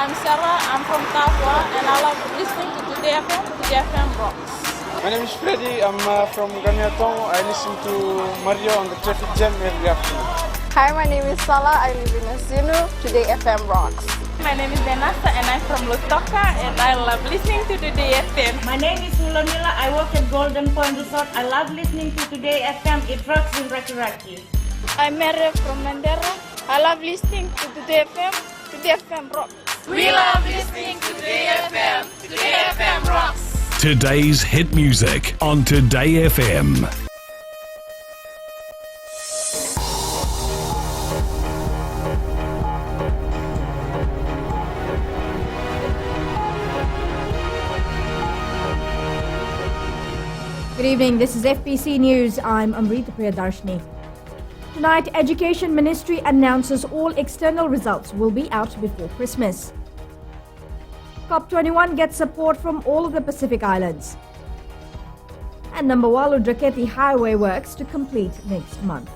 I'm Sarah, I'm from Tafwa, and I love listening to Today FM. Today FM rocks. My name is Freddy, I'm from Ganyatong. I listen to Mario on the traffic jam every afternoon. Hi, my name is Salah, I live in Asinu. Today FM rocks. My name is Denasa, and I'm from Lutoka, and I love listening to Today FM. My name is Hulonila, I work at Golden Point Resort. I love listening to Today FM. It rocks in Raki Raki. I'm Mary from Mandera. I love listening to Today FM. Today FM rocks. We love listening to Today FM. Today FM rocks. Today's hit music on Today FM. Good evening, this is FBC News. I'm Amrita Priyadarshini. Tonight, Education Ministry announces all external results will be out before Christmas. COP21 gets support from all of the Pacific Islands. And Nambawalu Draketi Highway works to complete next month.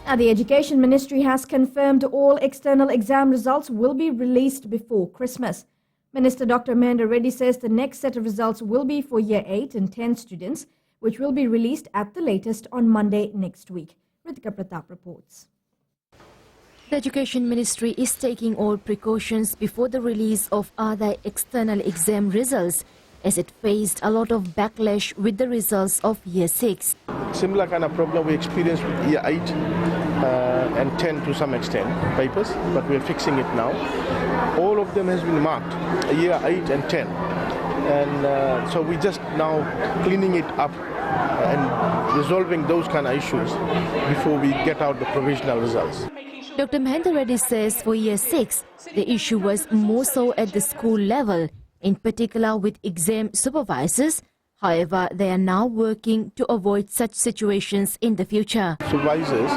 Now, the Education Ministry has confirmed all external exam results will be released before Christmas. Minister Dr. Mahendra Reddy says the next set of results will be for Year 8 and 10 students, which will be released at the latest on Monday next week. Ritika Pratap reports. The Education Ministry is taking all precautions before the release of other external exam results, as it faced a lot of backlash with the results of Year 6. Similar kind of problem we experienced with Year 8 and 10 to some extent, papers, but we're fixing it now. All of them has been marked, Year 8 and 10. And so we just now cleaning it up and resolving those kind of issues before we get out the provisional results. Dr. Mahendra Reddy says for Year 6, the issue was more so at the school level, in particular with exam supervisors. However, they are now working to avoid such situations in the future. Supervisors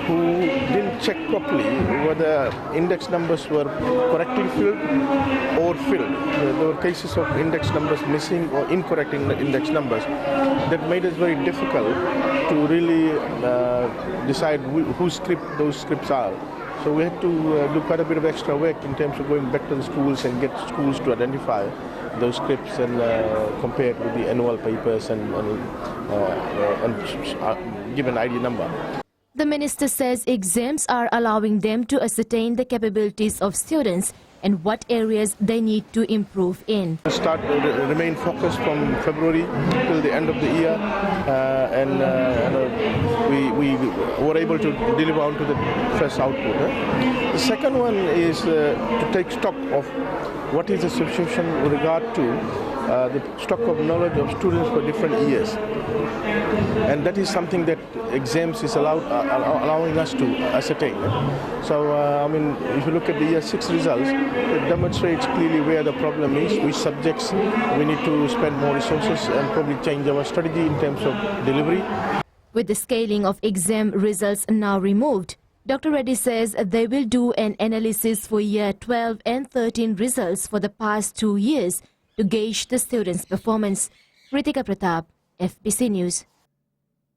who didn't check properly whether index numbers were correctly filled or filled. There were cases of index numbers missing or incorrect index numbers. That made it very difficult to really decide whose script those scripts are. So we had to do quite a bit of extra work in terms of going back to the schools and get schools to identify those scripts and compare it with the annual papers and give an ID number. The minister says exams are allowing them to ascertain the capabilities of students and what areas they need to improve in. Remain focused from February till the end of the year, and we were able to deliver on to the first output. The second one is to take stock of what is the situation with regard to the stock of knowledge of students for different years. And that is something that exams is allowing us to ascertain. So, I mean, if you look at the Year 6 results, it demonstrates clearly where the problem is, which subjects we need to spend more resources and probably change our strategy in terms of delivery. With the scaling of exam results now removed, Dr. Reddy says they will do an analysis for Year 12 and 13 results for the past 2 years to gauge the students' performance. Ritika Pratap, FBC News.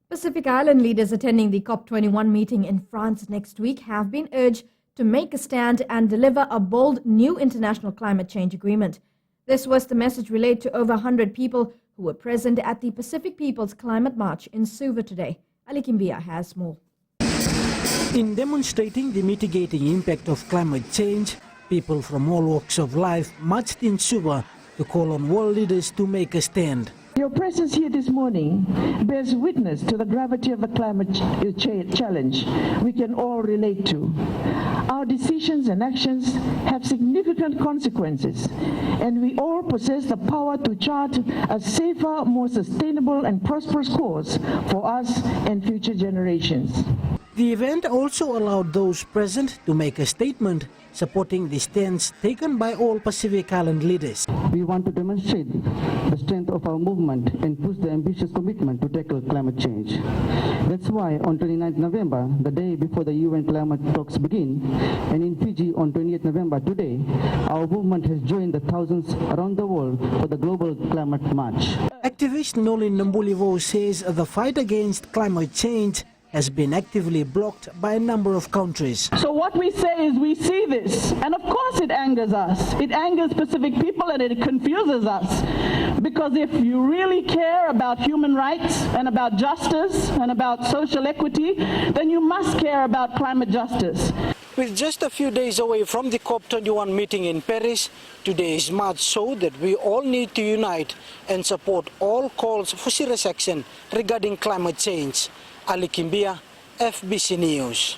Pacific Island leaders attending the COP21 meeting in France next week have been urged to make a stand and deliver a bold new international climate change agreement. This was the message relayed to over 100 people who were present at the Pacific People's Climate March in Suva today. Ali Kimbia has more. In demonstrating the mitigating impact of climate change, people from all walks of life marched in Suva to call on world leaders to make a stand. Your presence here this morning bears witness to the gravity of the climate challenge we can all relate to. Our decisions and actions have significant consequences, and we all possess the power to chart a safer, more sustainable and prosperous course for us and future generations. The event also allowed those present to make a statement supporting the stance taken by all Pacific Island leaders. We want to demonstrate the strength of our movement and push the ambitious commitment to tackle climate change. That's why on 29th November, the day before the UN climate talks begin, and in Fiji on 28th November today, our movement has joined the thousands around the world for the global climate march. Activist Nolin Nambulivo says the fight against climate change has been actively blocked by a number of countries. So what we say is we see this, and of course it angers us. It angers Pacific people and it confuses us. Because if you really care about human rights and about justice and about social equity, then you must care about climate justice. With just a few days away from the COP21 meeting in Paris, today's march showed that we all need to unite and support all calls for serious action regarding climate change. Ali Kimbia, FBC News.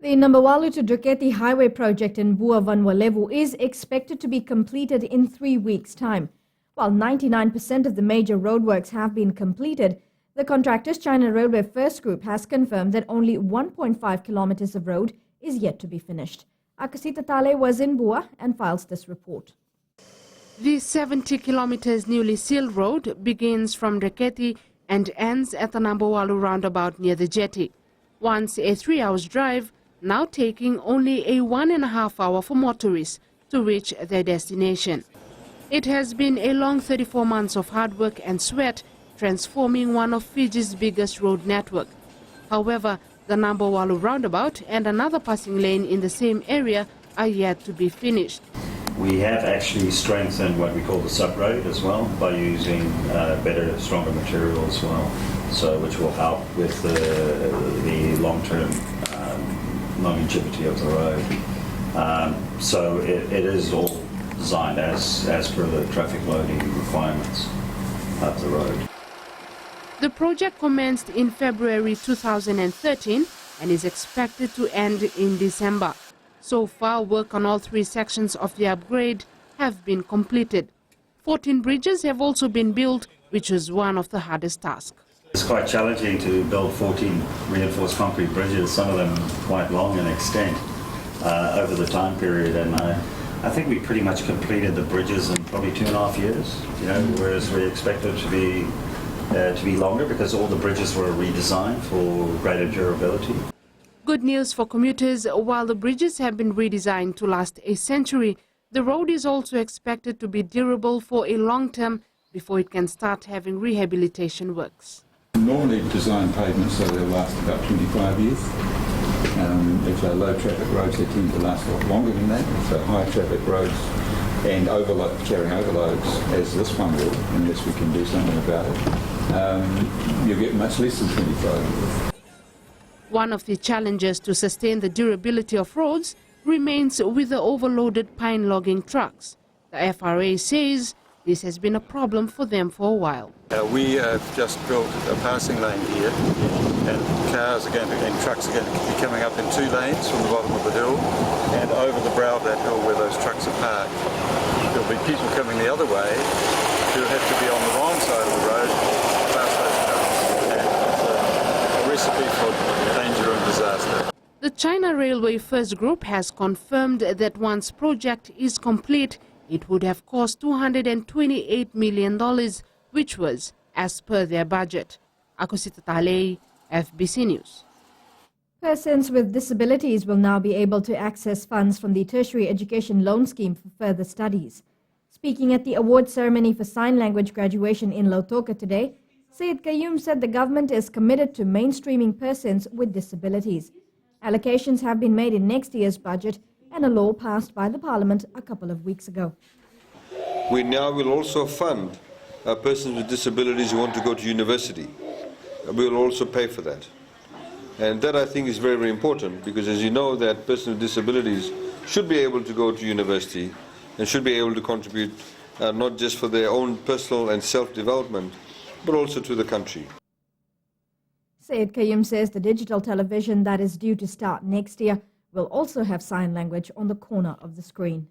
The Nambawalu to Draketi highway project in Bua Vanwalevu is expected to be completed in 3 weeks' time. While 99% of the major roadworks have been completed, the contractor's China Railway First Group has confirmed that only 1.5 kilometers of road is yet to be finished. Akasita Tale was in Bua and files this report. The 70 kilometers newly sealed road begins from Draketi and ends at the Nambawalu roundabout near the jetty. Once a 3-hour drive, now taking only a 1.5 hour for motorists to reach their destination. It has been a long 34 months of hard work and sweat transforming one of Fiji's biggest road network. However, the Nambawalu roundabout and another passing lane in the same area are yet to be finished. We have actually strengthened what we call the sub-road as well by using better, stronger material as well, so which will help with the long-term longevity of the road. So it is all designed as per the traffic loading requirements of the road. The project commenced in February 2013 and is expected to end in December. So far, work on all 3 sections of the upgrade have been completed. 14 bridges have also been built, which was one of the hardest tasks. It's quite challenging to build 14 reinforced concrete bridges, some of them quite long in extent, over the time period. And I think we pretty much completed the bridges in probably 2.5 years, whereas we expected to be longer because all the bridges were redesigned for greater durability. Good news for commuters. While the bridges have been redesigned to last a century, the road is also expected to be durable for a long term before it can start having rehabilitation works. Normally design pavements so they'll last about 25 years. If they're low traffic roads, they tend to last a lot longer than that. If they're high traffic roads and carrying overloads, as this one will, unless we can do something about it, you'll get much less than 25 years. One of the challenges to sustain the durability of roads remains with the overloaded pine logging trucks. The FRA says this has been a problem for them for a while. We have just built a passing lane here, and trucks are going to be coming up in 2 lanes from the bottom of the hill and over the brow of that hill where those trucks are parked. There'll be people coming the other way who have to be on the wrong side of the road past those trucks, and it's a recipe for danger and disaster. The China Railway First Group has confirmed that once project is complete, it would have cost $228 million, which was as per their budget. Akosita Talei, FBC News. Persons with disabilities will now be able to access funds from the Tertiary Education Loan Scheme for further studies. Speaking at the award ceremony for sign language graduation in Lautoka today, Syed Qayyum said the government is committed to mainstreaming persons with disabilities. Allocations have been made in next year's budget and a law passed by the Parliament a couple of weeks ago. We now will also fund persons with disabilities who want to go to university. We will also pay for that. And that, I think, is very, very important because, as you know, that persons with disabilities should be able to go to university and should be able to contribute not just for their own personal and self-development, but also to the country. Syed Qayyum says the digital television that is due to start next year will also have sign language on the corner of the screen.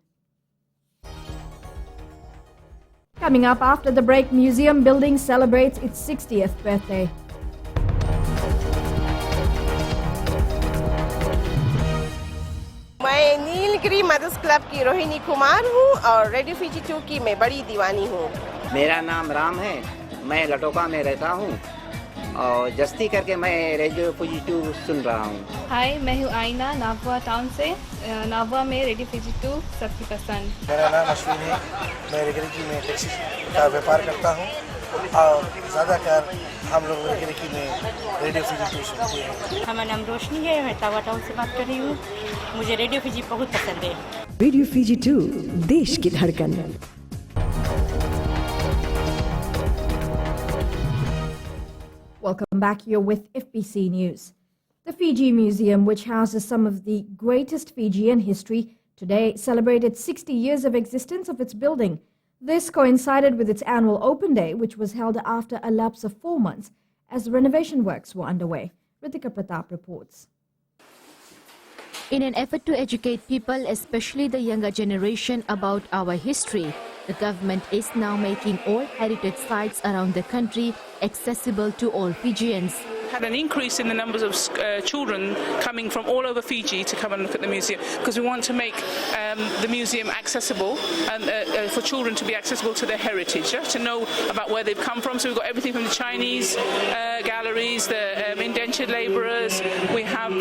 Coming up after the break, museum building celebrates its 60th birthday. मैं Nilgiri mother's club की रोहिणी कुमार हूँ और radio Fiji 2 की मैं बड़ी दीवानी हूँ। मेरा नाम राम है, मैं लटोका में रहता हूँ और जस्ती करके मैं रेडियो फिजी 2 सुन रहा हूँ। हाय, मैं हूँ आइना नाववा टाउन से। नाववा में रेडियो फिजी 2 सबकी पसंद। मेरा नाम अश्विन है, मैं रेगरी में टैक्सी का व्यापार करता हूँ और ज़्यादातर हम लोग लड़की में रेडियो फिजी 2 सुनते हैं। हमारा नाम रोशनी है, मैं तावा टाउन से बात कर रही हूँ। मुझे रेडियो फिजी बहुत पसंद है। रेडियो फिजी 2 देश की धड़कन। Welcome back. You're with FBC News. The Fiji Museum, which houses some of the greatest Fijian history, today celebrated 60 years of existence of its building. This coincided with its annual open day, which was held after a lapse of 4 months as renovation works were underway. Ritika Pratap reports. In an effort to educate people, especially the younger generation, about our history, the government is now making all heritage sites around the country accessible to all Fijians. Had an increase in the numbers of children coming from all over Fiji to come and look at the museum, because we want to make the museum accessible and for children to be accessible to their heritage, to know about where they've come from. So we've got everything from the Chinese galleries, the indentured labourers. We have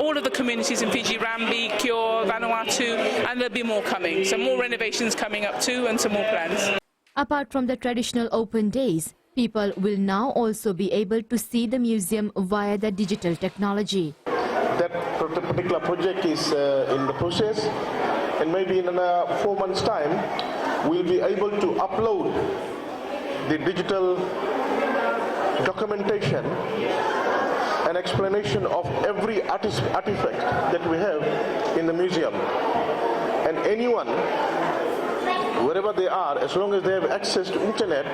all of the communities in Fiji, Rambi, Kure, Vanuatu, and there'll be more coming. So more renovations coming up too, and some more plans. Apart from the traditional open days, people will now also be able to see the museum via the digital technology. That particular project is in the process, and maybe in 4 months' time, we'll be able to upload the digital documentation and explanation of every artifact that we have in the museum. And anyone, wherever they are, as long as they have access to internet,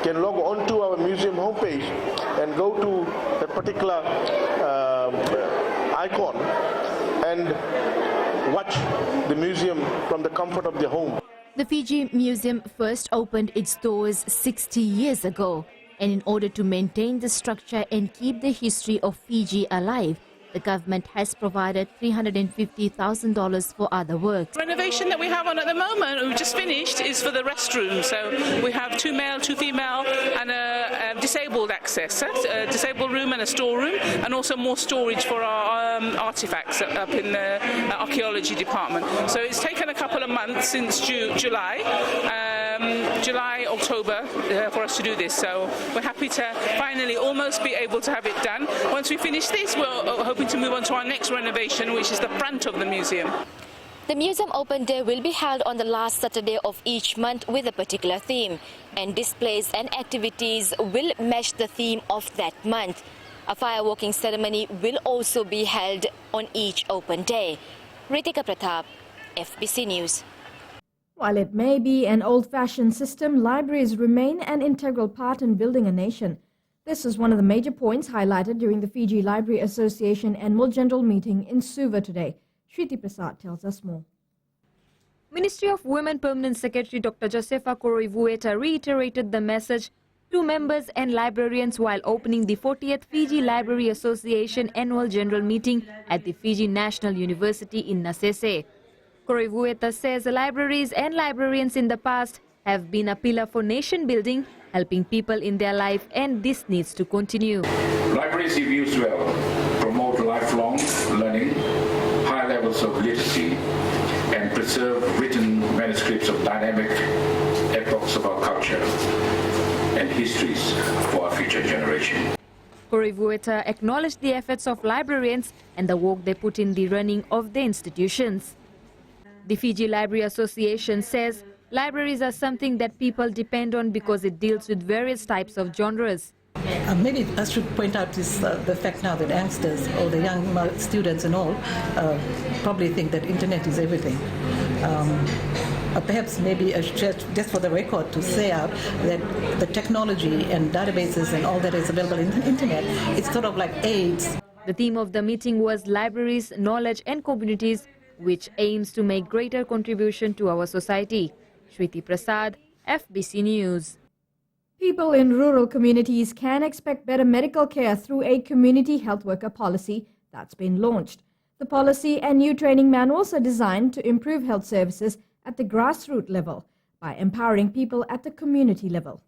can log on to our museum homepage and go to a particular icon and watch the museum from the comfort of their home. The Fiji Museum first opened its doors 60 years ago, and in order to maintain the structure and keep the history of Fiji alive, the government has provided $350,000 for other works. Renovation that we have on at the moment, we've just finished, is for the restroom. So we have 2 male, 2 female, and a disabled access, a disabled room and a storeroom, and also more storage for our artifacts up in the archaeology department. So it's taken a couple of months since July, October, for us to do this. So we're happy to finally almost be able to have it done. Once we finish this, we're hoping to move on to our next renovation, which is the front of the museum. The museum open day will be held on the last Saturday of each month with a particular theme, and displays and activities will match the theme of that month. A fireworking ceremony will also be held on each open day. Ritika Pratap, FBC News. While it may be an old-fashioned system, libraries remain an integral part in building a nation. This is one of the major points highlighted during the Fiji Library Association annual general meeting in Suva today. Shriti Prasad tells us more. Ministry of Women Permanent Secretary Dr. Josefa Koroivueta reiterated the message to members and librarians while opening the 40th Fiji Library Association annual general meeting at the Fiji National University in Nasese. Koroivueta says libraries and librarians in the past have been a pillar for nation building, helping people in their life, and this needs to continue. Libraries, if used well, promote lifelong learning, high levels of literacy, and preserve written manuscripts of dynamic epochs of our culture and histories for our future generation. Koroivueta acknowledged the efforts of librarians and the work they put in the running of the institutions. The Fiji Library Association says libraries are something that people depend on because it deals with various types of genres. Maybe I should point out the fact now that youngsters or the young students and all probably think that internet is everything. Perhaps maybe just for the record to say out that the technology and databases and all that is available in the internet, it's sort of like AIDS. The theme of the meeting was Libraries, Knowledge and Communities, which aims to make greater contribution to our society. Shriti Prasad, FBC News. People in rural communities can expect better medical care through a community health worker policy that's been launched. The policy and new training manuals are designed to improve health services at the grassroots level by empowering people at the community level.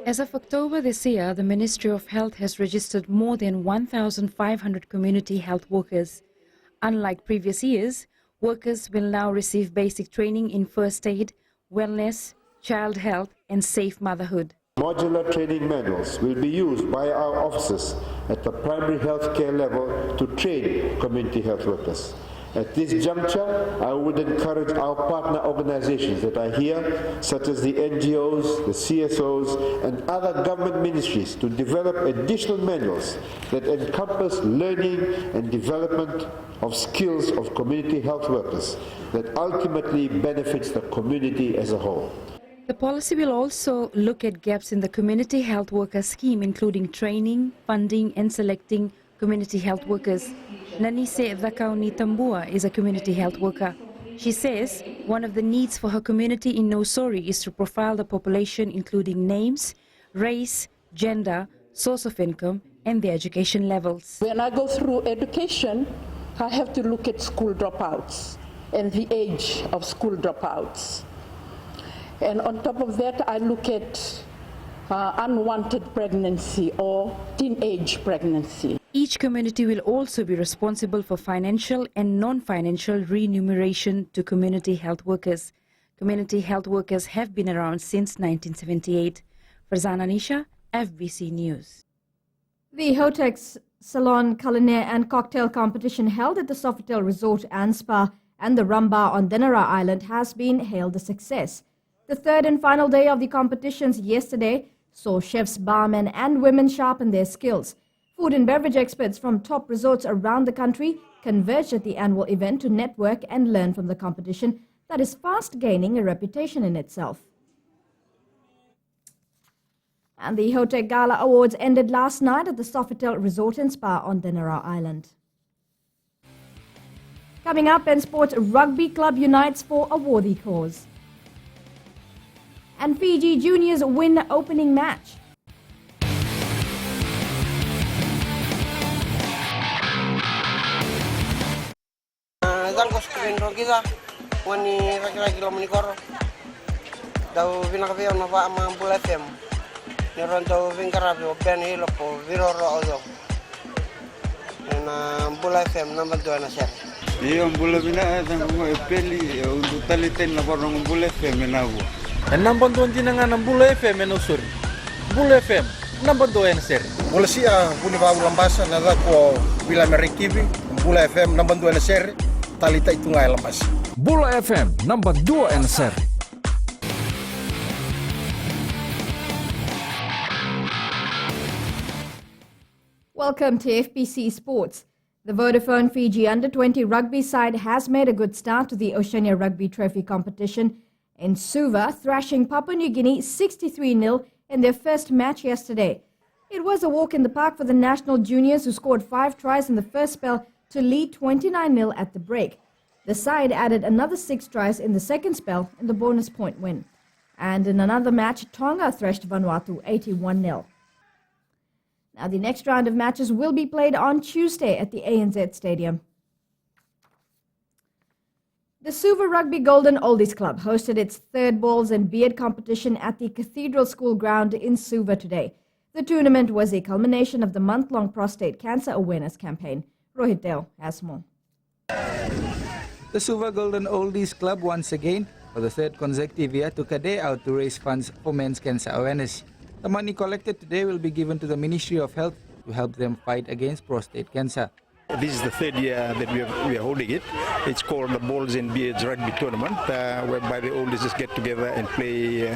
As of October this year, the Ministry of Health has registered more than 1,500 community health workers. Unlike previous years, workers will now receive basic training in first aid, wellness, child health and safe motherhood. Modular training manuals will be used by our officers at the primary health care level to train community health workers. At this juncture, I would encourage our partner organizations that are here, such as the NGOs, the CSOs, and other government ministries, to develop additional manuals that encompass learning and development of skills of community health workers that ultimately benefits the community as a whole. The policy will also look at gaps in the community health worker scheme, including training, funding, and selecting community health workers. Nanise Thakauni Tambua is a community health worker. She says one of the needs for her community in Nosori is to profile the population, including names, race, gender, source of income, and their education levels. When I go through education, I have to look at school dropouts and the age of school dropouts. And on top of that, I look at unwanted pregnancy or teenage pregnancy. Each community will also be responsible for financial and non-financial remuneration to community health workers. Community health workers have been around since 1978. Farzana Nisha, FBC News. The Hotex Salon, Culinary and Cocktail competition held at the Sofitel Resort and Spa and the Rumba on Denara Island has been hailed a success. The third and final day of the competitions yesterday saw chefs, barmen and women sharpen their skills. Food and beverage experts from top resorts around the country converged at the annual event to network and learn from the competition that is fast gaining a reputation in itself. And the Hotek Gala Awards ended last night at the Sofitel Resort and Spa on Denara Island. Coming up in sports, Rugby Club unites for a worthy cause. And Fiji Juniors win opening match. Dalgos kendo kita wani lagi menikor daw binakabiyo na ba ang Bula FM niron daw bingkarabi ben hilo po viroro odo na Bula FM number 2 na sir iyo Bula bina ang mo peli untuk taliten na porong Bula FM na wo number 2 nga ng Bula FM no sur Bula FM number 2 na sir Bula siya puni ba ulambasa na ko Vila Merikibi Bula FM number 2 na sir talita itu ngai lampas. Bula FM number 2 answer. Welcome to FBC Sports. The Vodafone Fiji Under-20 rugby side has made a good start to the Oceania Rugby Trophy competition in Suva, thrashing Papua New Guinea 63-0 in their first match yesterday. It was a walk in the park for the national juniors who scored 5 tries in the first spell to lead 29-0 at the break. The side added another 6 tries in the second spell in the bonus point win. And in another match, Tonga thrashed Vanuatu 81-0. Now the next round of matches will be played on Tuesday at the ANZ Stadium. The Suva Rugby Golden Oldies Club hosted its third balls and beard competition at the Cathedral School ground in Suva today. The tournament was a culmination of the month-long prostate cancer awareness campaign. Rohit Deo has more. The Suva Golden Oldies Club once again, for the third consecutive year, took a day out to raise funds for men's cancer awareness. The money collected today will be given to the Ministry of Health to help them fight against prostate cancer. This is the third year that we are holding it. It's called the Balls and Beards Rugby Tournament, whereby the oldies just get together and play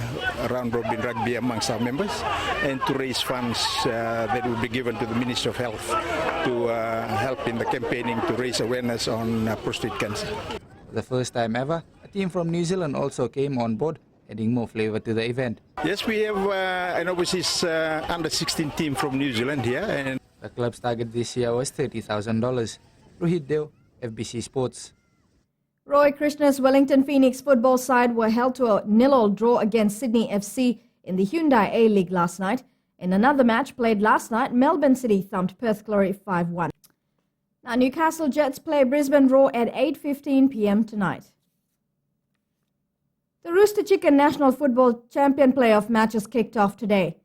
round-robin rugby amongst our members, and to raise funds that will be given to the Ministry of Health to help in the campaigning to raise awareness on prostate cancer. For the first time ever, a team from New Zealand also came on board, adding more flavour to the event. Yes, we have an overseas under-16 team from New Zealand here. And the club's target this year was $30,000. Rohit Deo, FBC Sports. Roy Krishna's Wellington Phoenix football side were held to a 0-0 draw against Sydney FC in the Hyundai A-League last night. In another match played last night, Melbourne City thumped Perth Glory 5-1. Now Newcastle Jets play Brisbane Roar at 8:15 p.m. tonight. The Rooster Chicken National Football Champion Playoff matches kicked off today.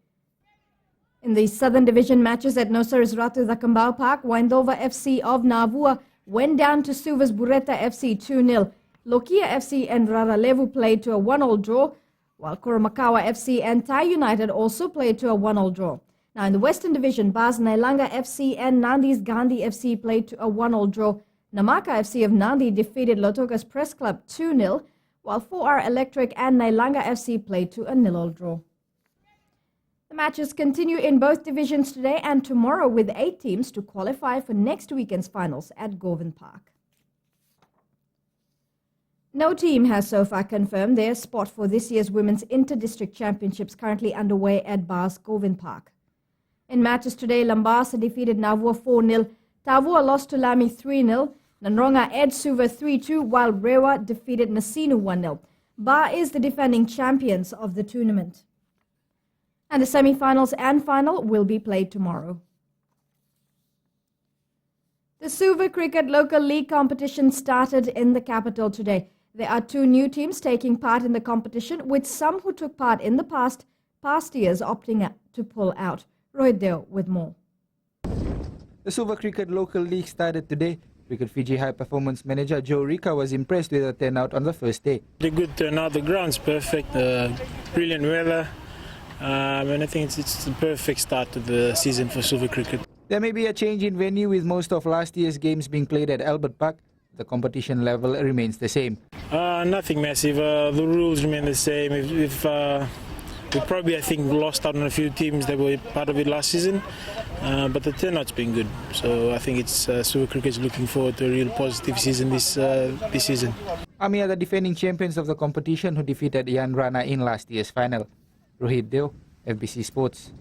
In the Southern Division matches at Nosari's Ratu Thakambau Park, Waindova FC of Navua went down to Suva's Bureta FC 2-0. Lokia FC and Raralevu played to a 1-1 draw, while Kurumakawa FC and Thai United also played to a 1-1 draw. Now in the Western Division, Bas Nailanga FC and Nandi's Gandhi FC played to a 1-1 draw. Namaka FC of Nandi defeated Lotoka's Press Club 2-0, while 4R Electric and Nailanga FC played to a 0-0 draw. The matches continue in both divisions today and tomorrow, with 8 teams to qualify for next weekend's finals at Govind Park. No team has so far confirmed their spot for this year's Women's Inter-District Championships currently underway at Bas Govind Park. In matches today, Lambasa defeated Navua 4-0, Tavua lost to Lami 3-0, Nanronga edged Suva 3-2, while Rewa defeated Nasinu 1-0. Ba is the defending champions of the tournament. And the semi-finals and final will be played tomorrow. The Suva Cricket Local League competition started in the capital today. There are 2 new teams taking part in the competition, with some who took part in the past years opting to pull out. Rohit Deo with more. The Suva Cricket Local League started today. Cricket Fiji High Performance Manager Joe Rika was impressed with the turnout on the first day. The good turnout, the ground's perfect, brilliant weather. And I think it's the perfect start to the season for Suva Cricket. There may be a change in venue, with most of last year's games being played at Albert Park. The competition level remains the same. Nothing massive. The rules remain the same. We probably, I think, lost out on a few teams that were part of it last season, but the turnout's been good. So I think it's Suva Cricket's looking forward to a real positive season this season. Ami are the defending champions of the competition, who defeated Yan Rana in last year's final. Rohit Deo, FBC Sports.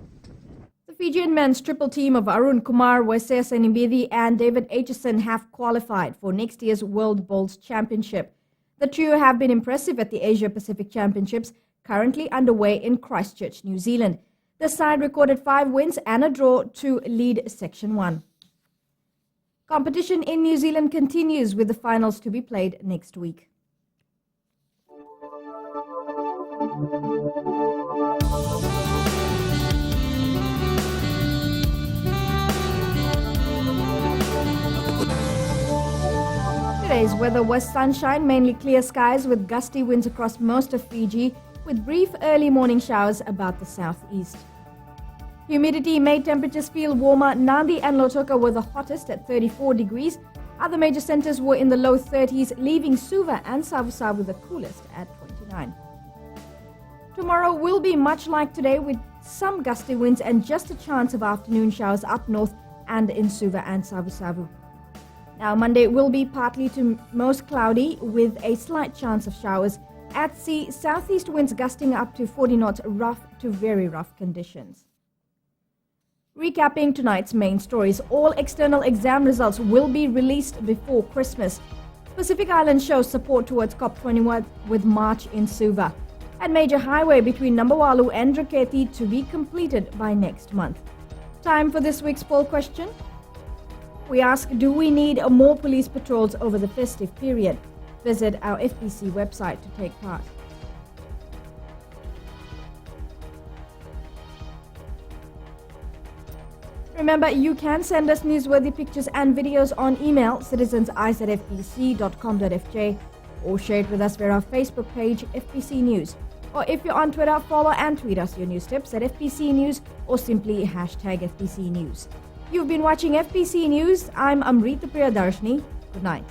The Fijian men's triple team of Arun Kumar, Wese Senibidi and David Aitchison have qualified for next year's World Bowls Championship. The trio have been impressive at the Asia Pacific Championships, currently underway in Christchurch, New Zealand. The side recorded 5 wins and a draw to lead Section 1. Competition in New Zealand continues, with the finals to be played next week. Today's weather was sunshine, mainly clear skies with gusty winds across most of Fiji, with brief early morning showers about the southeast. Humidity made temperatures feel warmer. Nandi and Lotoka were the hottest at 34 degrees. Other major centres were in the low 30s, leaving Suva and Savusavu the coolest at 29. Tomorrow will be much like today, with some gusty winds and just a chance of afternoon showers up north and in Suva and Savusavu. Now Monday will be partly to most cloudy, with a slight chance of showers. At sea, southeast winds gusting up to 40 knots, rough to very rough conditions. Recapping tonight's main stories, all external exam results will be released before Christmas. Pacific Islands shows support towards COP21 with March in Suva. And major highway between Nambawalu and Raketi to be completed by next month. Time for this week's poll question. We ask, do we need more police patrols over the festive period? Visit our FBC website to take part. Remember, you can send us newsworthy pictures and videos on email, citizenseyes@fbc.com.fj, or share it with us via our Facebook page, FBC News. Or if you're on Twitter, follow and tweet us your news tips at FBC News, or simply hashtag FBC News. You've been watching FBC News. I'm Amrita Priyadarshini. Good night.